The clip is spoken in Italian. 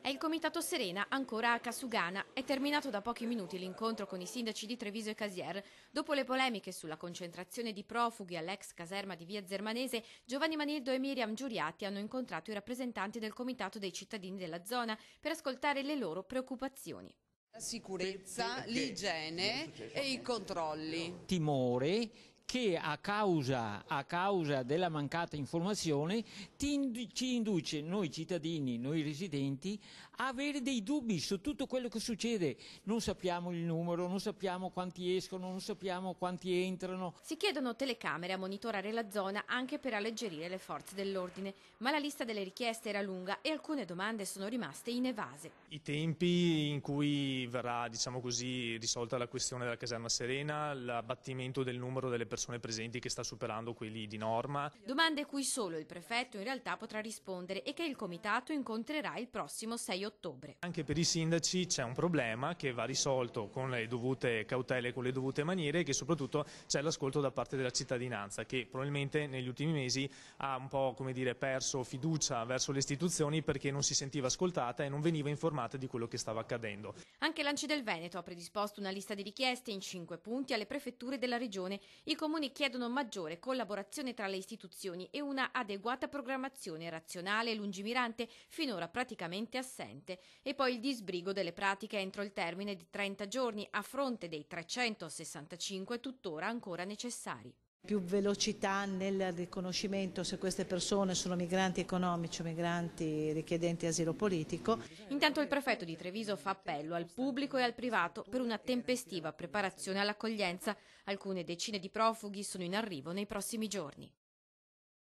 È il Comitato Serena, ancora a Casugana. È terminato da pochi minuti l'incontro con i sindaci di Treviso e Casier. Dopo le polemiche sulla concentrazione di profughi all'ex caserma di Via Zermanese, Giovanni Manildo e Miriam Giuriatti hanno incontrato i rappresentanti del Comitato dei cittadini della zona per ascoltare le loro preoccupazioni. La sicurezza, l'igiene e i controlli. Timore che a causa della mancata informazione ci induce noi cittadini, noi residenti, a avere dei dubbi su tutto quello che succede. Non sappiamo il numero, non sappiamo quanti escono, non sappiamo quanti entrano. Si chiedono telecamere a monitorare la zona anche per alleggerire le forze dell'ordine, ma la lista delle richieste era lunga e alcune domande sono rimaste inevase. I tempi in cui verrà, diciamo così, risolta la questione della caserma Serena, l'abbattimento del numero delle persone presenti che sta superando quelli di norma. Domande cui solo il prefetto in realtà potrà rispondere e che il comitato incontrerà il prossimo 6 ottobre. Anche per i sindaci c'è un problema che va risolto con le dovute cautele, con le dovute maniere, e che soprattutto c'è l'ascolto da parte della cittadinanza, che probabilmente negli ultimi mesi ha un po', come dire, perso fiducia verso le istituzioni perché non si sentiva ascoltata e non veniva informata di quello che stava accadendo. Anche l'Anci del Veneto ha predisposto una lista di richieste in 5 punti alle prefetture della regione. I comuni chiedono maggiore collaborazione tra le istituzioni e una adeguata programmazione razionale e lungimirante, finora praticamente assente. E poi il disbrigo delle pratiche entro il termine di 30 giorni, a fronte dei 365 tuttora ancora necessari. Più velocità nel riconoscimento se queste persone sono migranti economici o migranti richiedenti asilo politico. Intanto il prefetto di Treviso fa appello al pubblico e al privato per una tempestiva preparazione all'accoglienza. Alcune decine di profughi sono in arrivo nei prossimi giorni.